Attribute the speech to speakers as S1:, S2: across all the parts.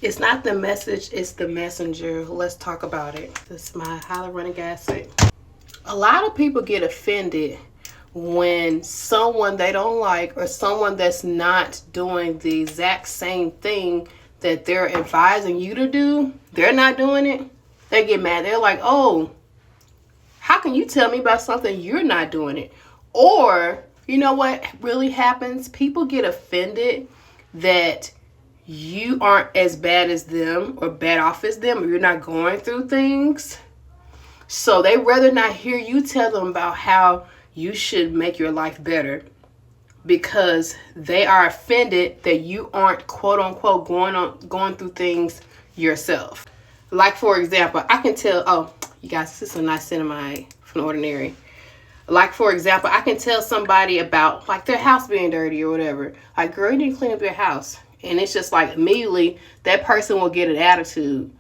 S1: It's not the message, it's the messenger. Let's talk about it. This is my hyaluronic acid. A lot of people get offended when someone they don't like or someone that's not doing the exact same thing that they're advising you to do, they're not doing it. They get mad. They're like, oh, how can you tell me about something you're not doing it? Or, you know what really happens? People get offended that you aren't as bad as them or bad off as them, or you're not going through things. So they rather not hear you tell them about how you should make your life better, because they are offended that you aren't quote unquote going through things yourself. Like, for example, I can tell, oh, you guys, this is a nice cinnamon from The Ordinary. Like, for example, I can tell somebody about like their house being dirty or whatever. Like, girl, you need to clean up your house. And it's just like immediately that person will get an attitude.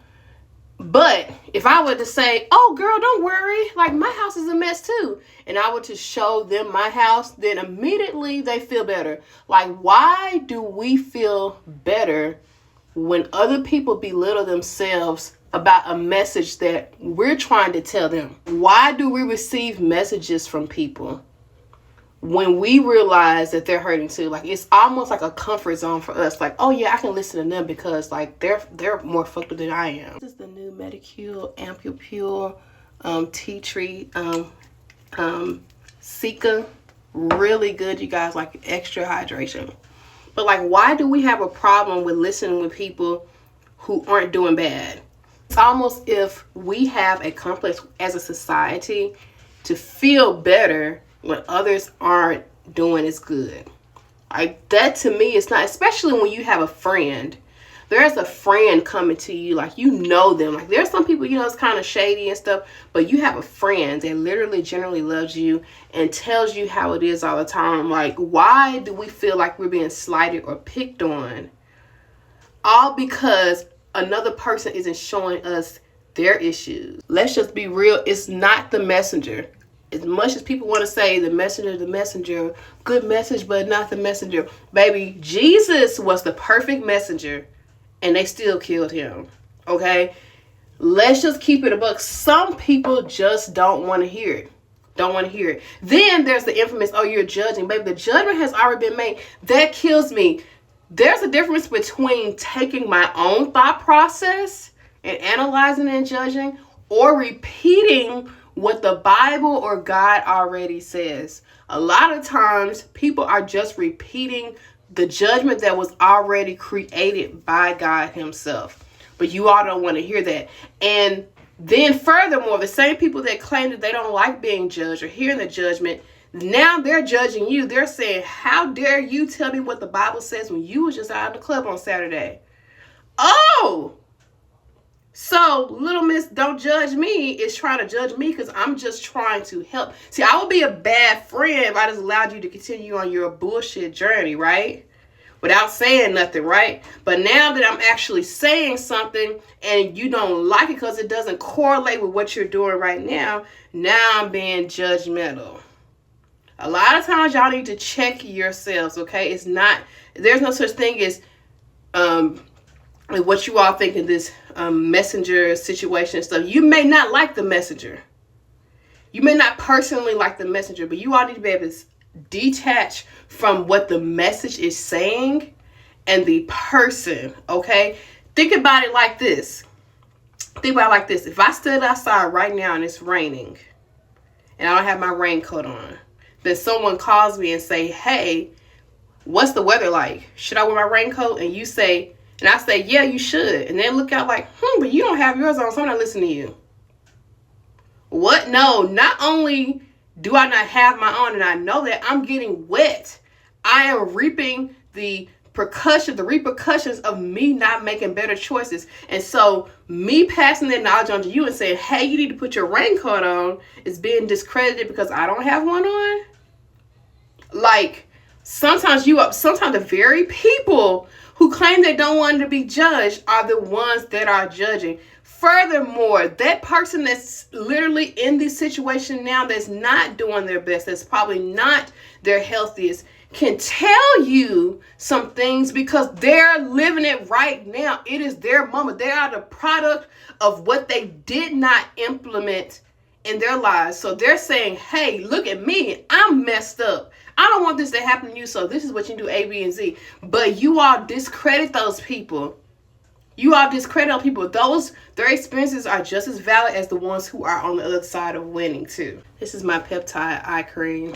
S1: But if I were to say, oh, girl, don't worry, like my house is a mess too, and I were to show them my house, then immediately they feel better. Like, why do we feel better when other people belittle themselves about a message that we're trying to tell them? Why do we receive messages from people when we realize that they're hurting too? Like, it's almost like a comfort zone for us. Like, oh yeah, I can listen to them because like they're more fucked up than I am. This is the new Medicule Ampupule tea tree Sika. Really good, you guys. Like, extra hydration. But like, why do we have a problem with listening with people who aren't doing bad? It's almost if we have a complex as a society to feel better when others aren't doing as good. Like, that to me is not, especially when you have a friend. There's a friend coming to you, like, you know them. Like, there's some people, you know, it's kind of shady and stuff, but you have a friend that literally generally loves you and tells you how it is all the time. Like, why do we feel like we're being slighted or picked on? All because another person isn't showing us their issues. Let's just be real. It's not the messenger. As much as people want to say the messenger, good message, but not the messenger. Baby, Jesus was the perfect messenger, and they still killed him. Okay? Let's just keep it a buck. Some people just don't want to hear it. Don't want to hear it. Then there's the infamous, oh, you're judging. Baby, the judgment has already been made. That kills me. There's a difference between taking my own thought process and analyzing and judging, or repeating what the Bible or God already says. A lot of times people are just repeating the judgment that was already created by God himself. But you all don't want to hear that. And then furthermore, the same people that claim that they don't like being judged or hearing the judgment, now they're judging you. They're saying, how dare you tell me what the Bible says when you was just out of the club on Saturday? Oh! So, little miss don't judge me is trying to judge me because I'm just trying to help. See, I would be a bad friend if I just allowed you to continue on your bullshit journey, right? Without saying nothing, right? But now that I'm actually saying something and you don't like it because it doesn't correlate with what you're doing right now, now I'm being judgmental. A lot of times y'all need to check yourselves, okay? It's not, there's no such thing as what you all think of this messenger situation and stuff. You may not like the messenger. You may not personally like the messenger, but you all need to be able to detach from what the message is saying and the person, okay? Think about it like this. Think about it like this. If I stood outside right now and it's raining and I don't have my raincoat on, then someone calls me and say, hey, what's the weather like? Should I wear my raincoat? And you say, and I say, yeah, you should. And then look out like, but you don't have yours on, so I'm not listening to you. What? No, not only do I not have my on and I know that, I'm getting wet. I am reaping the repercussions of me not making better choices. And so me passing that knowledge on to you and saying, hey, you need to put your raincoat on is being discredited because I don't have one on. Like, sometimes the very people who claim they don't want to be judged are the ones that are judging. Furthermore, that person that's literally in this situation now that's not doing their best, that's probably not their healthiest, can tell you some things because they're living it right now. It is their moment. They are the product of what they did not implement in their lives. So they're saying, hey, look at me. I'm messed up. I don't want this to happen to you. So this is what you do, A, B, and Z. But you all discredit those people. You all discredit people. Their experiences are just as valid as the ones who are on the other side of winning too. This is my peptide eye cream.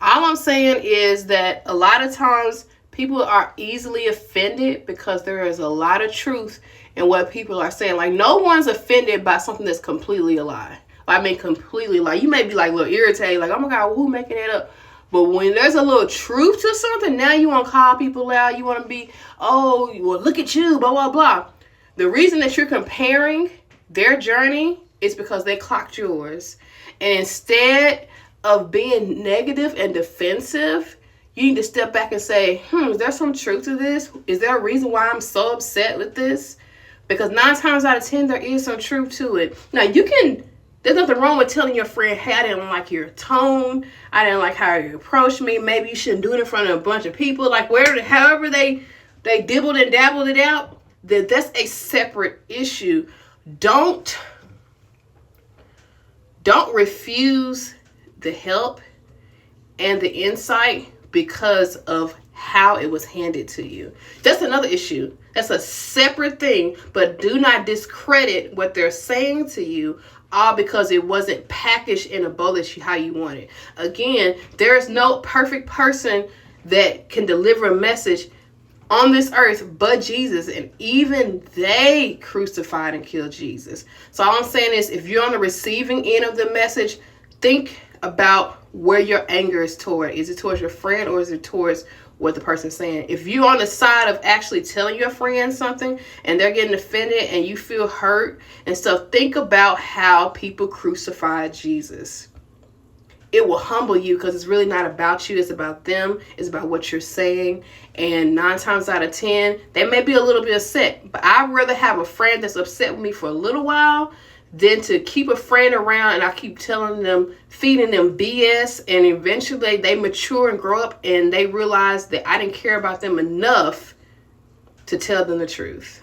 S1: All I'm saying is that a lot of times people are easily offended because there is a lot of truth in what people are saying. Like, no one's offended by something that's completely a lie. I mean, completely lie. You may be like a little irritated, like, oh my God, who making that up? But when there's a little truth to something, now you want to call people out. You want to be, oh, well, look at you, blah, blah, blah. The reason that you're comparing their journey is because they clocked yours. And instead of being negative and defensive, you need to step back and say, is there some truth to this? Is there a reason why I'm so upset with this? Because 9 times out of 10, there is some truth to it. Now, there's nothing wrong with telling your friend, hey, I didn't like your tone. I didn't like how you approached me. Maybe you shouldn't do it in front of a bunch of people. Like, however they dibbled and dabbled it out, that's a separate issue. Don't refuse the help and the insight because of how it was handed to you. That's another issue. That's a separate thing, but do not discredit what they're saying to you all because it wasn't packaged in a bow how you want it. Again, there is no perfect person that can deliver a message on this earth but Jesus, and even they crucified and killed Jesus. So all I'm saying is, if you're on the receiving end of the message, think about where your anger is toward. Is it towards your friend or is it towards what the person's saying? If you're on the side of actually telling your friend something and they're getting offended and you feel hurt and stuff, think about how people crucified Jesus. It will humble you because it's really not about you. It's about them. It's about what you're saying. And 9 times out of 10, they may be a little bit upset. But I'd rather have a friend that's upset with me for a little while than to keep a friend around and I keep telling them, feeding them BS. And eventually they mature and grow up and they realize that I didn't care about them enough to tell them the truth.